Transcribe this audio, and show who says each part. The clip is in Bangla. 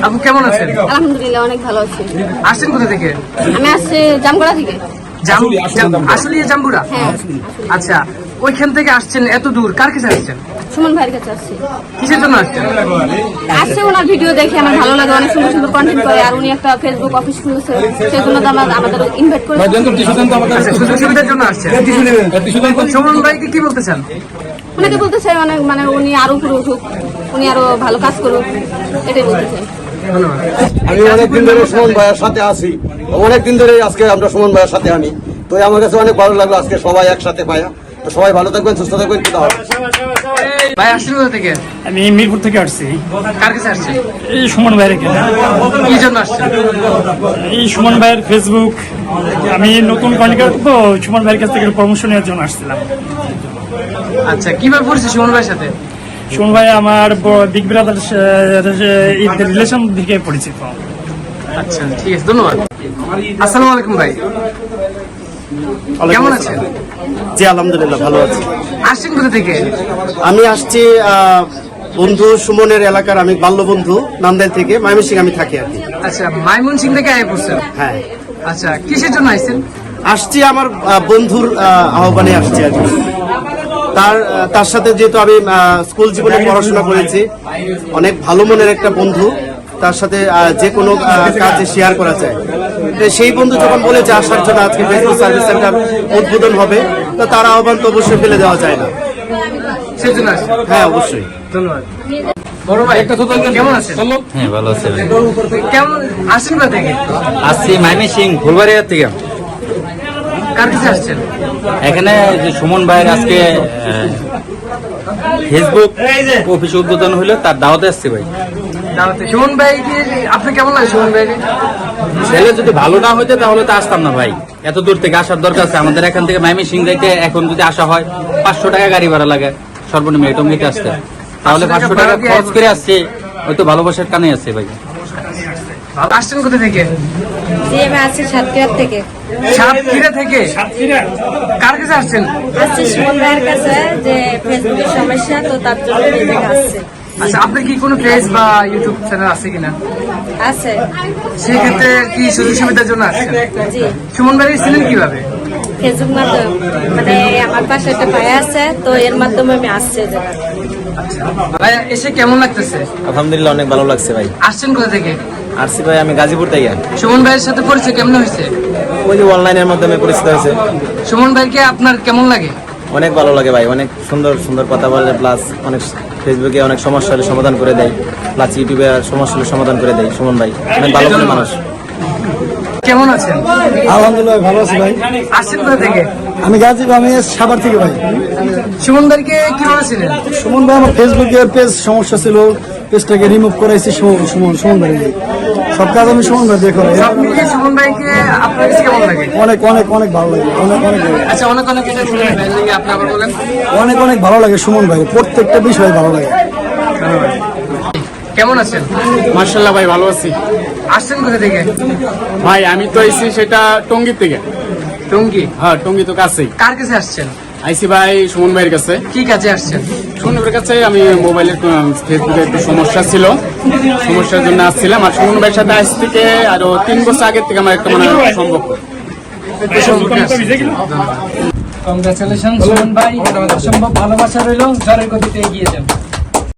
Speaker 1: আপু কেমন আছেন?
Speaker 2: আলহামদুলিল্লাহ অনেক ভালো আছি।
Speaker 1: আসছেন কোথা থেকে?
Speaker 2: আমি আসছি জামগড়া থেকে।
Speaker 1: আসলে জাম্বুরা?
Speaker 2: হ্যাঁ।
Speaker 1: আচ্ছা, ওইখান থেকে আসছেন এত দূর, কার কাছে আসছেন?
Speaker 2: সুমন ভাইয়ের কাছে আসছি।
Speaker 1: কিসের জন্য আসছেন?
Speaker 2: আসছে ওনার ভিডিও দেখে আমার ভালো লাগে, অনেক সুন্দর সুন্দর কন্টেন্ট করে, আর উনি একটা ফেসবুক অফিস খুলেছে, সেজন্য তো আমাদের ইনভাইট করে।
Speaker 1: আচ্ছা, সুযোগ সুবিধার জন্য আসছেন। সুমন ভাইকে কি বলতে চান?
Speaker 2: ওনাকে বলতে চাই অনেক, মানে উনি আরো উপরে উঠুক, উনি আরো ভালো কাজ করুক, এটাই বলতে চাই।
Speaker 3: আমি অনেকদিন ধরে সুমন ভাইয়ের সাথে আছি, অনেকদিন ধরে আজকে আমরা সুমন ভাইয়ের সাথে আনি, তো আমার কাছে অনেক ভালো লাগলো আজকে সবাই একসাথে পায়া। তো সবাই ভালো থাকবেন, সুস্থ থাকবেন।
Speaker 1: ভাই আসছেন কোথা থেকে?
Speaker 4: আমি মিরপুর থেকে আসছি।
Speaker 1: কার কাছে আসছেন?
Speaker 4: এই সুমন ভাইয়ের এখানে।
Speaker 1: কি জন্য আসছেন?
Speaker 4: এই সুমন ভাইয়ের ফেসবুক, আমি নতুন কন্টেন্ট তো সুমন ভাইয়ের কাছ থেকে পরামর্শ নেওয়ার জন্য আসছিলাম।
Speaker 1: আচ্ছা, কিভাবে পড়ছে সুমন ভাইয়ের সাথে?
Speaker 4: সুমন ভাই আমার বিগ ব্রাদার রিলেশন থেকে পরিচিত।
Speaker 1: আচ্ছা, ঠিক আছে, ধন্যবাদ। আসসালামু আলাইকুম ভাই, কেমন আছেন?
Speaker 5: জি আলহামদুলিল্লাহ ভালো আছি।
Speaker 1: আসছেন কোথা থেকে?
Speaker 5: আমি আসছি বন্ধু সুমনের এলাকার, আমি বাল্য বন্ধু নান্দাইল থেকে, ময়মনসিং আমি থাকি আর কি।
Speaker 1: আচ্ছা, ময়মনসিং থেকে আয় পড়ছেন?
Speaker 5: হ্যাঁ,
Speaker 1: আচ্ছা, কিসের জন্য আসছেন?
Speaker 5: আসছি আমার বন্ধুর আহ্বানে আসছি আর কি। তার সাথে যেহেতু আমি স্কুল জীবনে পড়াশোনা করেছি, অনেক ভালো মনের একটা বন্ধু, তার সাথে যে কোনো কাজে শেয়ার করা যায়। তো সেই বন্ধু যখন বলেছে আসার জন্য, আজকে ফেসবুক সার্ভিস সেন্টার উদ্বোধন হবে, তো তার আহ্বান তো অবশ্যই ফেলে দেওয়া যায় না।
Speaker 1: সেজন্য আসছেন?
Speaker 5: হ্যাঁ অবশ্যই।
Speaker 1: ধন্যবাদ। বড় ভাই কেমন আছেন?
Speaker 6: হ্যাঁ ভালো আছে ভাই।
Speaker 1: কেমন আসছেন কোথা থেকে?
Speaker 6: আসছি মাইমিসিং ফুলবাড়িয়া থেকে।
Speaker 1: কার কাছে আসছেন?
Speaker 6: এখানে যে সুমন ভাইয়ের আজকে ফেসবুক অফিস উদ্বোধন হলো, তার দাওয়াতে আসছে ভাই।
Speaker 1: দাওয়াতে সুমন ভাইকে আপনি কেমন লাগে? সুমন ভাইকে
Speaker 6: ছেলে যদি ভালো না হইতে তাহলে তো আসতাম না ভাই, এত দূর থেকে আসার দরকার আছে। আমাদের এখান থেকে মাইমিসিং যাইতে এখন যদি আসা হয় 500 টাকা গাড়ি ভাড়া লাগে সর্বনিম্ন এটঙ্গিতে আসতে, তাহলে 500 টাকা খরচ করে আসছে, হয়তো ভালোবাসার কানে আছে ভাই।
Speaker 1: আসছেন কোথা থেকে?
Speaker 2: জি আমি আসছি সাতক্ষীরা থেকে।
Speaker 1: সাতক্ষীরা থেকে? কার কাছে আসছেন?
Speaker 2: আসছি সুমন ভাইয়ের কাছে, যে ফেসবুকের সমস্যা, তো তার জন্য এদিকে আসছে।
Speaker 1: আচ্ছা, আপনার কি কোনো পেজ বা ইউটিউব চ্যানেল আছে কিনা?
Speaker 2: আছে।
Speaker 1: সেক্ষেত্রে কি সুযোগ সুবিধার জন্য আসছেন?
Speaker 2: জি,
Speaker 1: সুমন ভাই ছিলেন কিভাবে?
Speaker 2: ফেসবুক মাধ্যমে, মানে আমার পাশে একটা ভাই আছে, তো এর মাধ্যমে আমি আসছি।
Speaker 1: ভাই এসে কেমন লাগতেছে?
Speaker 5: আলহামদুলিল্লাহ অনেক ভালো লাগছে ভাই।
Speaker 1: আসছেন কোথা থেকে?
Speaker 5: আসছি ভাই আমি গাজীপুর থেকে।
Speaker 1: সুমন ভাইয়ের সাথে পরিচয় কেমন হয়েছে?
Speaker 5: ওই যে অনলাইনের মাধ্যমে পরিচিত হয়েছে।
Speaker 1: সুমন ভাইকে আপনার কেমন লাগে?
Speaker 5: অনেক ভালো লাগে ভাই, অনেক সুন্দর সুন্দর কথা বলে, প্লাস অনেক ফেসবুকে অনেক সমস্যার সমাধান করে দেয়, প্লাস ইউটিউবে সমস্যার সমাধান করে দেয়। সুমন ভাই অনেক ভালো মনের মানুষ।
Speaker 1: কেমন আছেন?
Speaker 3: আলহামদুলিল্লাহ ভালো আছি ভাই।
Speaker 1: আসছেন কোথা থেকে?
Speaker 3: আমি গাজীপুর, আমি সাভার থেকে ভাই।
Speaker 1: সুমন ভাইকে কিভাবে ছিলেন?
Speaker 3: সুমন ভাই আমার ফেসবুকের পেজ সমস্যা ছিল, পেজটাকে রিমুভ করাইছি সুমন ভাই। সব কাজ আমি সুমন ভাই দেখো।
Speaker 1: সব মিলিয়ে সুমন ভাইকে আপনার কাছে কেমন লাগে?
Speaker 3: অনেক অনেক অনেক ভালো লাগে, অনেক অনেক ভালো লাগে।
Speaker 1: আচ্ছা, অনেক অনেক কিছু সুমন ভাইয়ের লাগে আপনি আবার বলেন।
Speaker 3: অনেক অনেক ভালো লাগে সুমন ভাই, প্রত্যেকটা বিষয় ভালো লাগে।
Speaker 1: কেমন আছেন?
Speaker 4: মার্শাল্লাহ ভাই ভালো আছি।
Speaker 1: আসছেন কোথা থেকে?
Speaker 4: ভাই আমি তো আইছি সেটা টঙ্গী থেকে।
Speaker 1: টঙ্গী?
Speaker 4: হ্যাঁ টঙ্গী তো কাছেই।
Speaker 1: কার কাছে আসছেন?
Speaker 4: আইসি ভাই সুমন ভাইয়ের কাছে।
Speaker 1: কি কাজে আসছেন?
Speaker 4: সুমন ভাইয়ের কাছে আমি মোবাইলের ফেসবুকে একটু সমস্যা ছিল, সমস্যার জন্য আসছিলাম। আর সুমন ভাইয়ের সাথে আজ থেকে আরো 3 বছর আগের থেকে আমার একটা মানে সম্পর্ক।
Speaker 1: কংগ্রাচুলেশন সুমন ভাই, অসম্ভব ভালোবাসা রইল, জ্বরের গতিতে এগিয়ে যান।